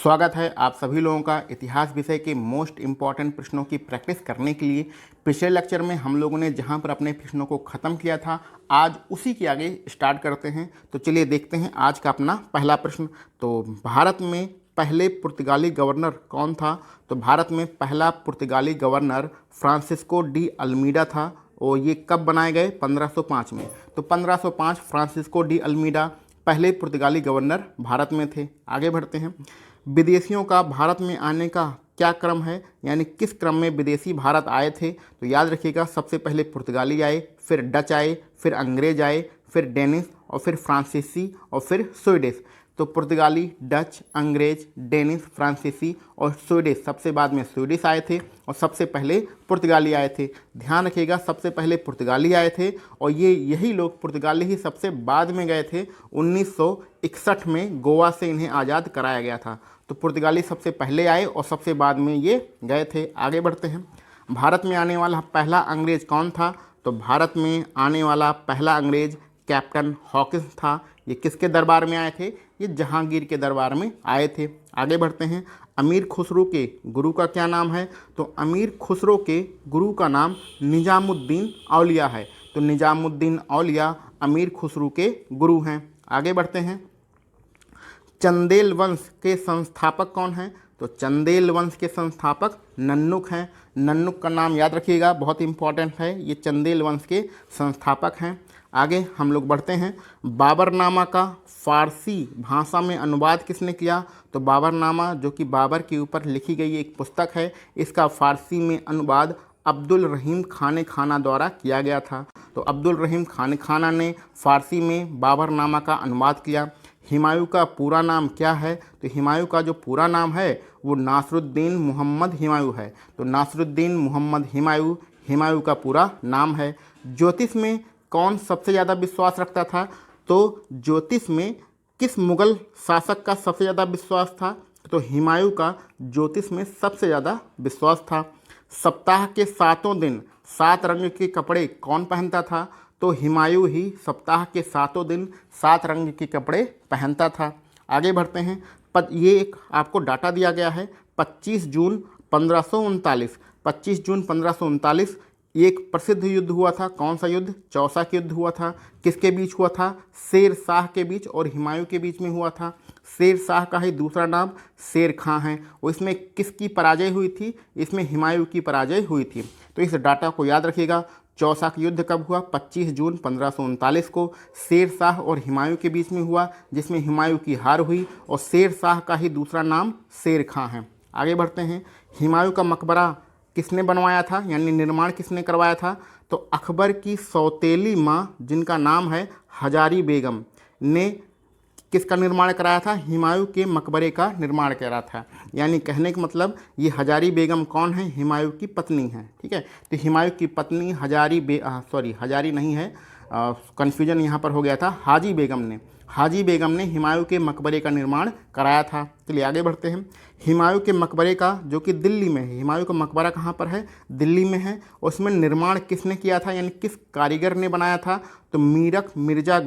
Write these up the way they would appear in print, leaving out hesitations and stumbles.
स्वागत है आप सभी लोगों का इतिहास विषय के मोस्ट इम्पॉर्टेंट प्रश्नों की प्रैक्टिस करने के लिए। पिछले लेक्चर में हम लोगों ने जहां पर अपने प्रश्नों को ख़त्म किया था, आज उसी के आगे स्टार्ट करते हैं। तो चलिए देखते हैं आज का अपना पहला प्रश्न। तो भारत में पहले पुर्तगाली गवर्नर कौन था? तो भारत में पहला पुर्तगाली गवर्नर फ्रांसिस्को डी अल्मीडा था और ये कब बनाए गए? 1505 में। तो 1505 फ्रांसिस्को डी अल्मीडा पहले पुर्तगाली गवर्नर भारत में थे। आगे बढ़ते हैं। विदेशियों का भारत में आने का क्या क्रम है, यानी किस क्रम में विदेशी भारत आए थे? तो याद रखिएगा, सबसे पहले पुर्तगाली आए, फिर डच आए, फिर अंग्रेज आए, फिर डेनिश और फिर फ्रांसीसी और फिर स्वीडिश। तो पुर्तगाली, डच, अंग्रेज, डेनिश, फ्रांसीसी और स्वीडिश, सबसे बाद में स्वीडिश आए थे और सबसे पहले पुर्तगाली आए थे। ध्यान रखिएगा, सबसे पहले पुर्तगाली आए थे और यही लोग पुर्तगाली ही सबसे बाद में गए थे। 1961 में गोवा से इन्हें आज़ाद कराया गया था। तो पुर्तगाली सबसे पहले आए और सबसे बाद में ये गए थे। आगे बढ़ते हैं। भारत में आने वाला पहला अंग्रेज कौन था? तो भारत में आने वाला पहला अंग्रेज कैप्टन हॉकिंस था। ये किसके दरबार में आए थे? ये जहांगीर के दरबार में आए थे। आगे बढ़ते हैं। अमीर खुसरो के गुरु का क्या नाम है? तो अमीर खुसरो के गुरु का नाम निजामुद्दीन औलिया है। तो निजामुद्दीन औलिया अमीर खुसरो के गुरु हैं। आगे बढ़ते हैं। चंदेल वंश के संस्थापक कौन हैं? तो चंदेल वंश के संस्थापक नन्नुक हैं। नन्नुक का नाम याद रखिएगा, बहुत इंपॉर्टेंट है। ये चंदेल वंश के संस्थापक हैं। आगे हम लोग बढ़ते हैं। बाबरनामा का फारसी भाषा में अनुवाद किसने किया? तो बाबरनामा, जो कि बाबर के ऊपर लिखी गई एक पुस्तक है, इसका फारसी में अनुवाद अब्दुल रहीम खाने खाना द्वारा किया गया था। तो अब्दुल रहीम खाने खाना ने फारसी में बाबरनामा का अनुवाद किया। हुमायूं का पूरा नाम क्या है? तो हुमायूं का जो पूरा नाम है वो नासरुद्दीन मोहम्मद हुमायूं है। तो नासरुद्दीन मोहम्मद हुमायूं हुमायूं का पूरा नाम है। ज्योतिष में कौन सबसे ज़्यादा विश्वास रखता था? तो ज्योतिष में किस मुगल शासक का सबसे ज़्यादा विश्वास था? तो हुमायूं का ज्योतिष में सबसे ज़्यादा विश्वास था। सप्ताह के 7 दिन 7 रंग के कपड़े कौन पहनता था? तो हुमायूं ही सप्ताह के 7 दिन 7 रंग के कपड़े पहनता था। आगे बढ़ते हैं। ये एक आपको डाटा दिया गया है। 25 जून 1539 25 जून 1539 एक प्रसिद्ध युद्ध हुआ था। कौन सा युद्ध? चौसा का युद्ध हुआ था। किसके बीच हुआ था? शेर शाह के बीच और हुमायूं के बीच में हुआ था। शेर शाह का ही दूसरा नाम शेर खां है। और इसमें किसकी पराजय हुई थी? इसमें हुमायूं की पराजय हुई थी। तो इस डाटा को याद रखिएगा। चौसा का युद्ध कब हुआ? 25 जून 1539 को शेर शाह और हुमायूं के बीच में हुआ, जिसमें हुमायूं की हार हुई और शेर शाह का ही दूसरा नाम शेर खां है। आगे बढ़ते हैं। हुमायूं का मकबरा किसने बनवाया था, यानी निर्माण किसने करवाया था? तो अकबर की सौतेली माँ, जिनका नाम है हजारी बेगम, ने किसका निर्माण कराया था? हुमायूं के मकबरे का निर्माण करा था। यानी कहने का मतलब ये हजारी बेगम कौन है? हुमायूं की पत्नी है। ठीक है, तो हुमायूं की पत्नी हजारी नहीं है, कन्फ्यूजन यहाँ पर हो गया था। हाजी बेगम ने हुमायूं के मकबरे का निर्माण कराया था। चलिए आगे बढ़ते हैं। हुमायूं के मकबरे का, जो कि दिल्ली में है, हुमायूं का मकबरा कहाँ पर है? दिल्ली में है। और उसमें निर्माण किसने किया था, यानी किस कारीगर ने बनाया था? तो मीरक मिर्ज़ा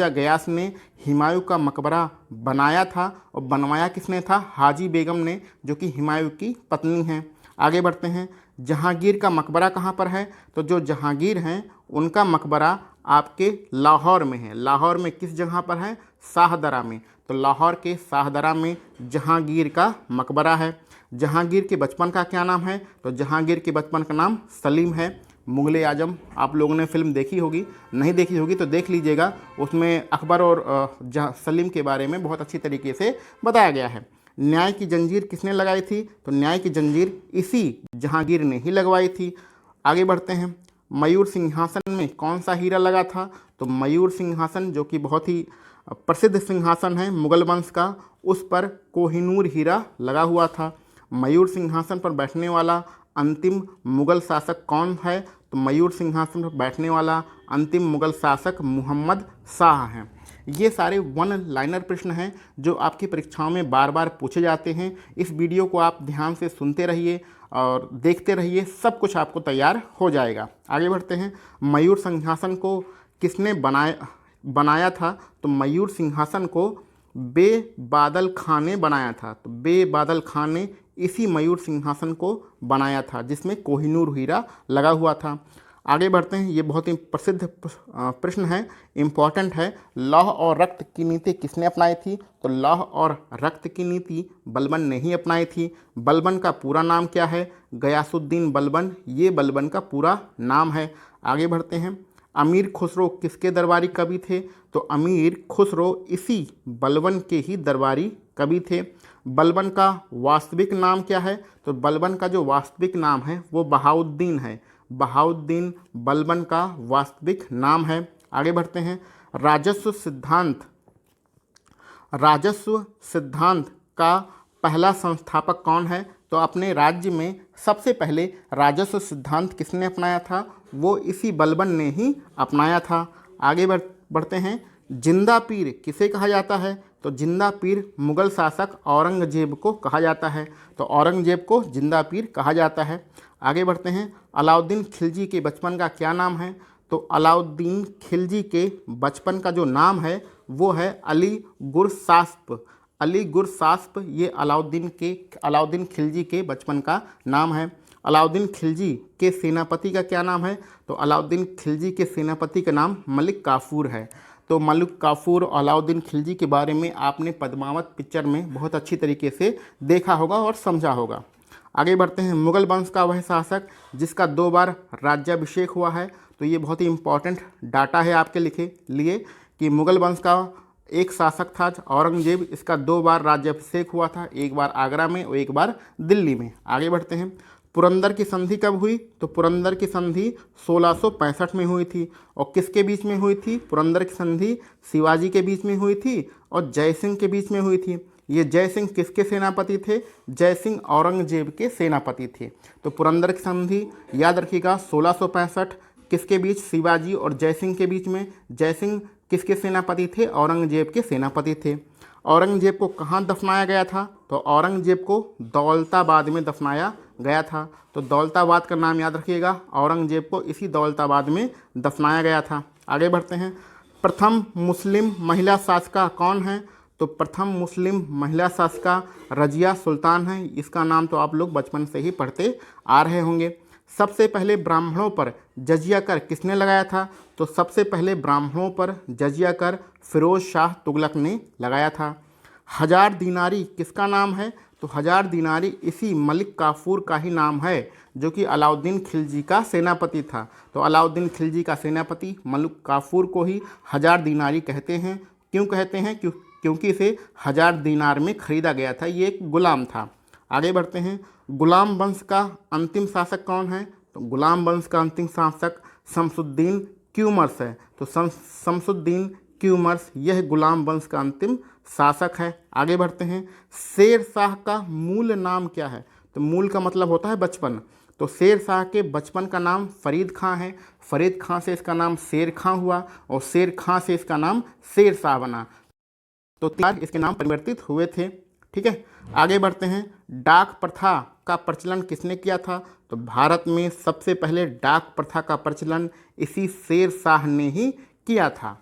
गयास ने हुमायूं का मकबरा बनाया था। और बनवाया किसने था? हाजी बेगम ने, जो कि हुमायूं की पत्नी हैं। आगे बढ़ते हैं। जहांगीर का मकबरा कहाँ पर है? तो जो जहांगीर हैं उनका मकबरा आपके लाहौर में है। लाहौर में किस जगह पर है? शाहदरा में। तो लाहौर के शाहदरा में जहांगीर का मकबरा है। जहांगीर के बचपन का क्या नाम है? तो जहांगीर के बचपन का नाम सलीम है। मुगले आजम, आप लोगों ने फिल्म देखी होगी, नहीं देखी होगी तो देख लीजिएगा। उसमें अकबर और सलीम के बारे में बहुत अच्छी तरीके से बताया गया है। न्याय की जंजीर किसने लगाई थी? तो न्याय की जंजीर इसी जहांगीर ने ही लगवाई थी। आगे बढ़ते हैं। मयूर सिंहासन में कौन सा हीरा लगा था? तो मयूर सिंहासन, जो कि बहुत ही प्रसिद्ध सिंहासन है मुगल वंश का, उस पर कोहिनूर हीरा लगा हुआ था। मयूर सिंहासन पर बैठने वाला अंतिम मुगल शासक कौन है? तो मयूर सिंहासन पर बैठने वाला अंतिम मुगल शासक मुहम्मद शाह हैं। ये सारे वन लाइनर प्रश्न हैं जो आपकी परीक्षाओं में बार बार पूछे जाते हैं। इस वीडियो को आप ध्यान से सुनते रहिए और देखते रहिए, सब कुछ आपको तैयार हो जाएगा। आगे बढ़ते हैं। मयूर सिंहासन को किसने बनाया था? तो मयूर सिंहासन को बे बादल खां ने बनाया था। तो बे बादल खां ने इसी मयूर सिंहासन को बनाया था जिसमें कोहिनूर हीरा लगा हुआ था। आगे बढ़ते हैं, ये बहुत ही प्रसिद्ध प्रश्न है, इम्पॉर्टेंट है। लौह और रक्त की नीति किसने अपनाई थी? तो लौह और रक्त की नीति बलबन ने ही अपनाई थी। बलबन का पूरा नाम क्या है? गयासुद्दीन बलबन, ये बलबन का पूरा नाम है। आगे बढ़ते हैं, अमीर खुसरो किसके दरबारी कवि थे? तो अमीर खुसरो इसी बलबन के ही दरबारी कवि थे। बलबन का वास्तविक नाम क्या है? तो बलबन का जो वास्तविक नाम है वो बहाउद्दीन है। बहाउद्दीन बलबन का वास्तविक नाम है। आगे बढ़ते हैं, राजस्व सिद्धांत का पहला संस्थापक कौन है? तो अपने राज्य में सबसे पहले राजस्व सिद्धांत किसने अपनाया था? वो इसी बलबन ने ही अपनाया था। आगे बढ़ते हैं, जिंदा पीर किसे कहा जाता है? तो जिंदा पीर मुगल शासक औरंगजेब को कहा जाता है। तो औरंगजेब को जिंदा पीर कहा जाता है। आगे बढ़ते हैं, अलाउद्दीन खिलजी के बचपन का क्या नाम है? तो अलाउद्दीन खिलजी के बचपन का जो नाम है वो है अली गुरसास्प। अली गुरसास्प ये अलाउद्दीन खिलजी के बचपन का नाम है। अलाउद्दीन खिलजी के सेनापति का क्या नाम है? तो अलाउद्दीन खिलजी के सेनापति का नाम मलिक काफूर है। तो मलिक काफूर और अलाउद्दीन खिलजी के बारे में आपने पद्मावत पिक्चर में बहुत अच्छी तरीके से देखा होगा और समझा होगा। आगे बढ़ते हैं, मुगल वंश का वह शासक जिसका 2 बार राज्याभिषेक हुआ है। तो ये बहुत ही इम्पॉर्टेंट डाटा है आपके लिए कि मुगल वंश का एक शासक था औरंगजेब, इसका 2 बार राज्याभिषेक हुआ था, एक बार आगरा में और एक बार दिल्ली में। आगे बढ़ते हैं, पुरंदर की संधि कब हुई? तो पुरंदर की संधि 1665 में हुई थी। और किसके बीच में हुई थी? पुरंदर की संधि शिवाजी के बीच में हुई थी और जयसिंह के बीच में हुई थी। ये जयसिंह किसके सेनापति थे? जयसिंह औरंगजेब के सेनापति थे। तो पुरंदर की संधि याद रखिएगा 1665 किसके बीच? शिवाजी और जयसिंह के बीच में। जयसिंह किसके सेनापति थे? औरंगजेब के सेनापति थे। औरंगजेब को कहाँ दफनाया गया था? तो औरंगजेब को दौलताबाद में दफनाया गया था। तो दौलताबाद का नाम याद रखिएगा, औरंगजेब को इसी दौलताबाद में दफनाया गया था। आगे बढ़ते हैं, प्रथम मुस्लिम महिला शासिका कौन है? तो प्रथम मुस्लिम महिला शासिका रजिया सुल्तान है। इसका नाम तो आप लोग बचपन से ही पढ़ते आ रहे होंगे। सबसे पहले ब्राह्मणों पर जजिया कर किसने लगाया था? तो सबसे पहले ब्राह्मणों पर जजिया कर फिरोज शाह तुगलक ने लगाया था। 1000 दीनारी किसका नाम है? तो 1000 दीनारी इसी मलिक काफूर का ही नाम है जो कि अलाउद्दीन खिलजी का सेनापति था। तो अलाउद्दीन खिलजी का सेनापति मलिक काफूर को ही 1000 दीनारी कहते हैं। क्यों कहते हैं? क्योंकि इसे 1000 दीनार में खरीदा गया था, ये एक गुलाम था। आगे बढ़ते हैं, गुलाम वंश का अंतिम शासक कौन है? तो गुलाम वंश का अंतिम शासक शमसुद्दीन क्यूमर्स है। तो शमसुद्दीन क्यूमर्स यह गुलाम वंश का अंतिम शासक है। आगे बढ़ते हैं, शेर शाह का मूल नाम क्या है? तो मूल का मतलब होता है बचपन। तो शेर शाह के बचपन का नाम फरीद खां है। फरीद खां से इसका नाम शेर खां हुआ और शेर खां से इसका नाम शेर शाह बना। तो 3 इसके नाम परिवर्तित हुए थे। ठीक है, आगे बढ़ते हैं, डाक प्रथा का प्रचलन किसने किया था? तो भारत में सबसे पहले डाक प्रथा का प्रचलन इसी शेर शाह ने ही किया था।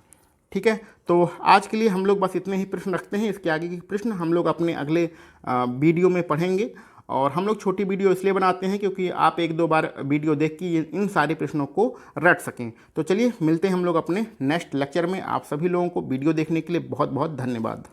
ठीक है, तो आज के लिए हम लोग बस इतने ही प्रश्न रखते हैं। इसके आगे के प्रश्न हम लोग अपने अगले वीडियो में पढ़ेंगे। और हम लोग छोटी वीडियो इसलिए बनाते हैं क्योंकि आप 1-2 बार वीडियो देख के इन सारे प्रश्नों को रट सकें। तो चलिए मिलते हैं हम लोग अपने नेक्स्ट लेक्चर में। आप सभी लोगों को वीडियो देखने के लिए बहुत बहुत धन्यवाद।